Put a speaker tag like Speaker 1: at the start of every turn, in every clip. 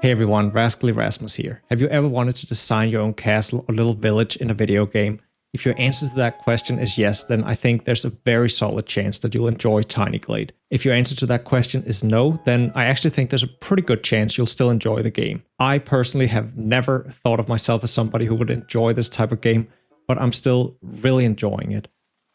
Speaker 1: Hey everyone, Rascally Rasmus here. Have you ever wanted to design your own castle or little village in a video game? If your answer to that question is yes, then I think there's a very solid chance that you'll enjoy Tiny Glade. If your answer to that question is no, then I actually think there's a pretty good chance you'll still enjoy the game. I personally have never thought of myself as somebody who would enjoy this type of game, but I'm still really enjoying it.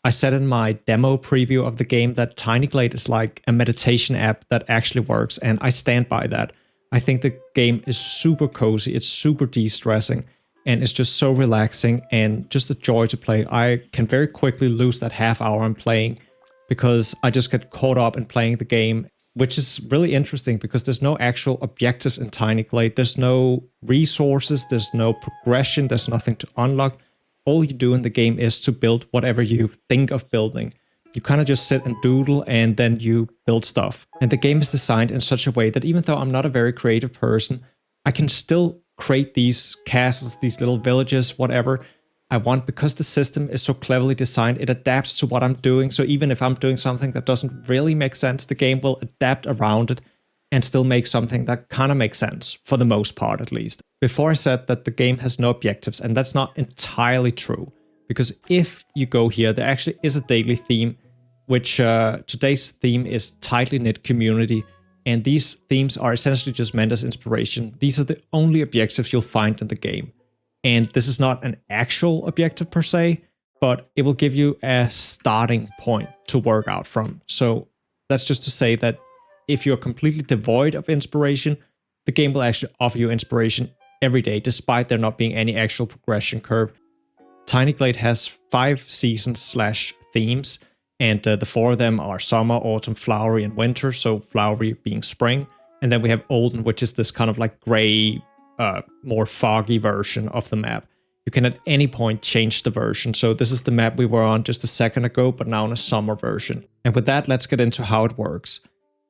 Speaker 1: I said in my demo preview of the game that Tiny Glade is like a meditation app that actually works, and I stand by that. I think the game is super cozy, it's super de-stressing, and it's just so relaxing and just a joy to play. I can very quickly lose that half hour I'm playing because I just get caught up in playing the game, which is really interesting because there's no actual objectives in Tiny Glade. There's no resources, there's no progression, there's nothing to unlock. All you do in the game is to build whatever you think of building. You kind of just sit and doodle and then you build stuff. And the game is designed in such a way that even though I'm not a very creative person, I can still create these castles, these little villages, whatever I want, because the system is so cleverly designed. It adapts to what I'm doing. So even if I'm doing something that doesn't really make sense, the game will adapt around it and still make something that kind of makes sense, for the most part at least. Before I said that the game has no objectives, and that's not entirely true, because if you go here, there actually is a daily theme, which today's theme is tightly knit community, and these themes are essentially just meant as inspiration. These are the only objectives you'll find in the game, and this is not an actual objective per se, but it will give you a starting point to work out from. So that's just to say that if you're completely devoid of inspiration, the game will actually offer you inspiration every day, despite there not being any actual progression curve. Tiny Glade has 5 seasons/themes, and the 4 of them are summer, autumn, flowery, and winter, so flowery being spring. And then we have Olden, which is this kind of like gray, more foggy version of the map. You can at any point change the version, so this is the map we were on just a second ago, but now in a summer version. And with that, let's get into how it works.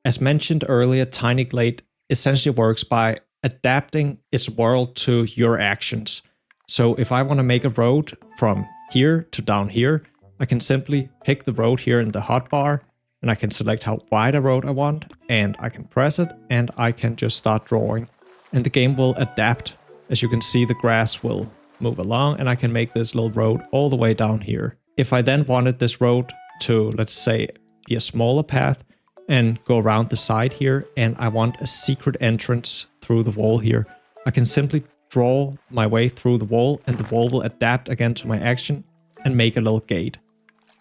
Speaker 1: As mentioned earlier, Tiny Glade essentially works by adapting its world to your actions. So if I want to make a road from here to down here, I can simply pick the road here in the hotbar, and I can select how wide a road I want, and I can press it, and I can just start drawing. And the game will adapt. As you can see, the grass will move along, and I can make this little road all the way down here. If I then wanted this road to, let's say, be a smaller path, and go around the side here, and I want a secret entrance through the wall here, I can simply draw my way through the wall, and the wall will adapt again to my action and make a little gate.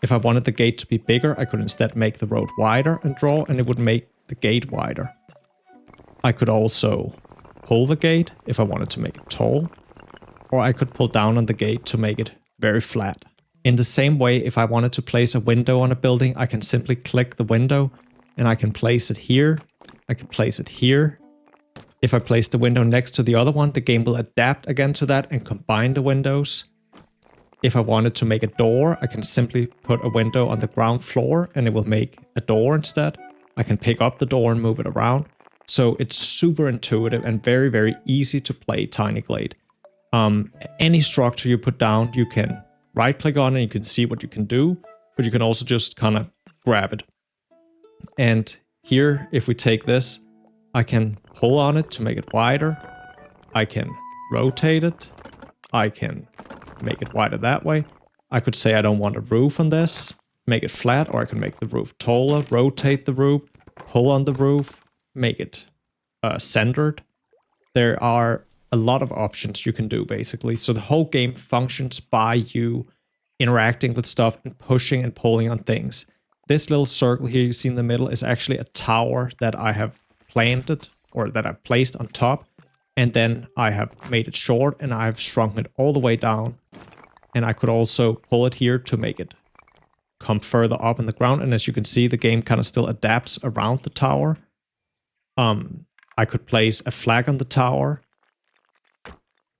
Speaker 1: If I wanted the gate to be bigger, I could instead make the road wider and draw, and it would make the gate wider. I could also pull the gate if I wanted to make it tall, or I could pull down on the gate to make it very flat. In the same way, if I wanted to place a window on a building, I can simply click the window, and I can place it here, I can place it here. If I place the window next to the other one, the game will adapt again to that and combine the windows. If I wanted to make a door, I can simply put a window on the ground floor and it will make a door instead. I can pick up the door and move it around. So it's super intuitive and very, very easy to play Tiny Glade. Any structure you put down, you can right click on it, you can see what you can do, but you can also just kind of grab it. And here, if we take this, I can pull on it to make it wider. I can rotate it. I can make it wider that way. I could say I don't want a roof on this, make it flat, or I can make the roof taller, rotate the roof, pull on the roof, make it centered. There are a lot of options you can do, basically. So the whole game functions by you interacting with stuff and pushing and pulling on things. This little circle here you see in the middle is actually a tower that I have planted, or that I've placed on top, and then I have made it short and I've shrunk it all the way down. And I could also pull it here to make it come further up in the ground, and as you can see, the game kind of still adapts around the tower. I could place a flag on the tower,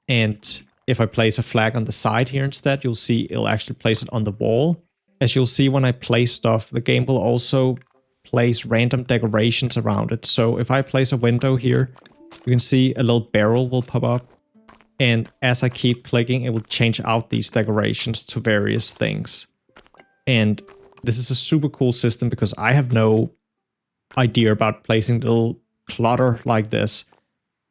Speaker 1: and if I place a flag on the side here instead, you'll see it'll actually place it on the wall. As you'll see when I place stuff, the game will also place random decorations around it. So if I place a window here, you can see a little barrel will pop up. And as I keep clicking, it will change out these decorations to various things. And this is a super cool system because I have no idea about placing little clutter like this.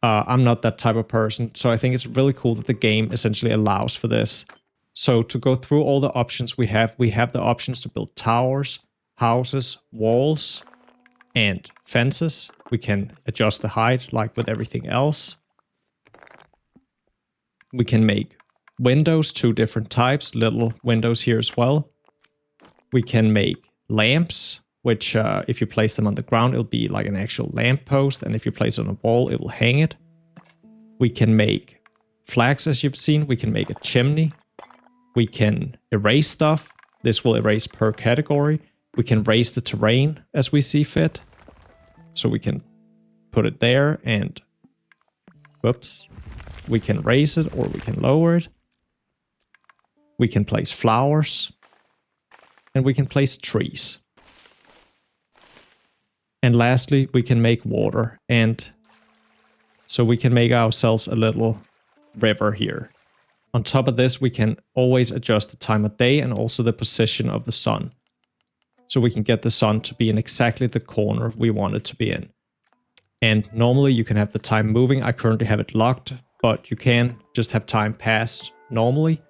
Speaker 1: I'm not that type of person, so I think it's really cool that the game essentially allows for this. So to go through all the options we have the options to build towers, houses, walls, and fences. We can adjust the height like with everything else. We can make windows, 2 different types, little windows here as well. We can make lamps, which if you place them on the ground, it'll be like an actual lamp post, and if you place it on a wall, it will hang it. We can make flags, as you've seen. We can make a chimney. We can erase stuff. This will erase per category. We can raise the terrain as we see fit. So we can put it there and, whoops, we can raise it or we can lower it. We can place flowers. And we can place trees. And lastly, we can make water. And so we can make ourselves a little river here. On top of this, we can always adjust the time of day and also the position of the sun. So we can get the sun to be in exactly the corner we want it to be in. And normally you can have the time moving. I currently have it locked, but you can just have time pass normally.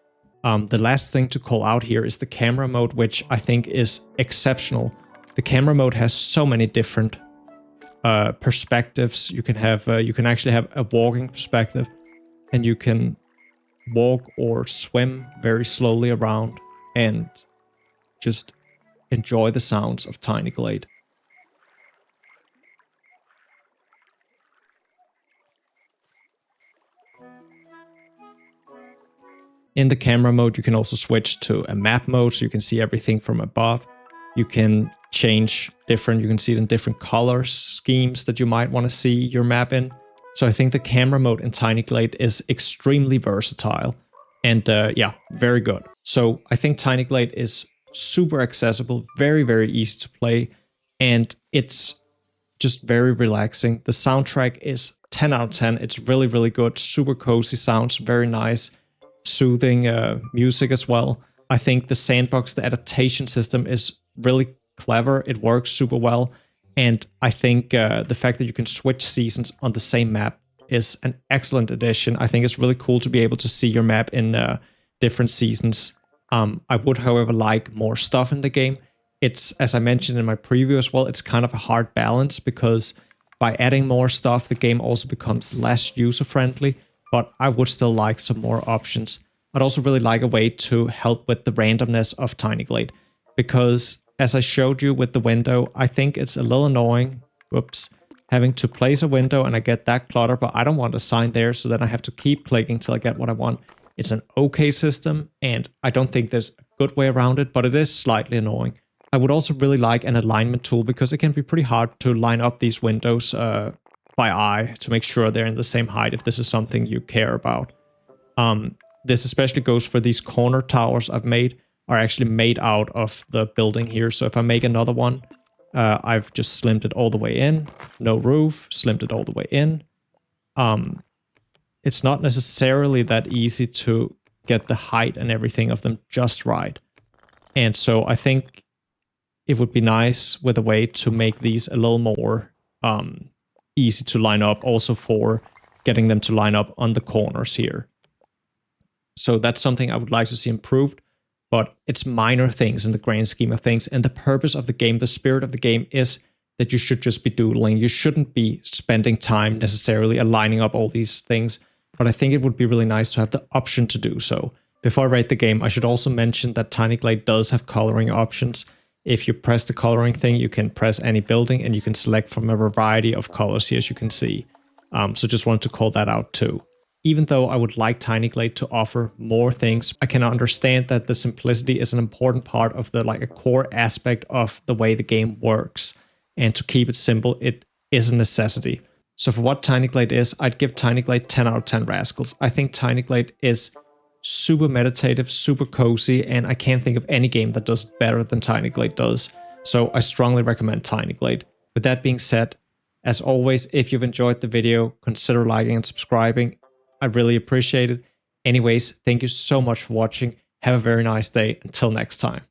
Speaker 1: The last thing to call out here is the camera mode, which I think is exceptional. The camera mode has so many different perspectives. You can have, you can actually have a walking perspective, and you can walk or swim very slowly around and just enjoy the sounds of Tiny Glade. In the camera mode, you can also switch to a map mode, so you can see everything from above. You can change different, you can see it in different colors, schemes that you might want to see your map in. So I think the camera mode in Tiny Glade is extremely versatile and yeah, very good. So I think Tiny Glade is super accessible, very, very easy to play, and it's just very relaxing. The soundtrack is 10 out of 10. It's really, really good, super cozy sounds, very nice. Soothing music as well. I think the sandbox, the adaptation system is really clever. It works super well. And I think the fact that you can switch seasons on the same map is an excellent addition. I think it's really cool to be able to see your map in different seasons. I would, however, like more stuff in the game. It's, as I mentioned in my preview as well, it's kind of a hard balance because by adding more stuff, the game also becomes less user-friendly. But I would still like some more options. I'd also really like a way to help with the randomness of Tiny Glade, because as I showed you with the window, I think it's a little annoying, whoops, having to place a window and I get that clutter, but I don't want a sign there, so then I have to keep clicking till I get what I want. It's an okay system, and I don't think there's a good way around it, but it is slightly annoying. I would also really like an alignment tool, because it can be pretty hard to line up these windows by eye to make sure they're in the same height if this is something you care about. This especially goes for these corner towers I've made, are actually made out of the building here. So if I make another one, I've just slimmed it all the way in, no roof, slimmed it all the way in. It's not necessarily that easy to get the height and everything of them just right. And so I think it would be nice with a way to make these a little more easy to line up, also for getting them to line up on the corners here. So that's something I would like to see improved, but it's minor things in the grand scheme of things. And the purpose of the game, the spirit of the game, is that you should just be doodling. You shouldn't be spending time necessarily aligning up all these things, but I think it would be really nice to have the option to do so. Before I rate the game, I should also mention that Tiny Glade does have coloring options. If you press the coloring thing, you can press any building and you can select from a variety of colors here, as you can see. So just wanted to call that out too. Even though I would like Tiny Glade to offer more things, I can understand that the simplicity is an important part of the a core aspect of the way the game works. And to keep it simple, it is a necessity. So for what Tiny Glade is, I'd give Tiny Glade 10 out of 10 rascals. I think Tiny Glade is super meditative, super cozy, and I can't think of any game that does better than Tiny Glade does. So I strongly recommend Tiny Glade. With that being said, as always, if you've enjoyed the video, consider liking and subscribing. I really appreciate it. Anyways, thank you so much for watching. Have a very nice day. Until next time.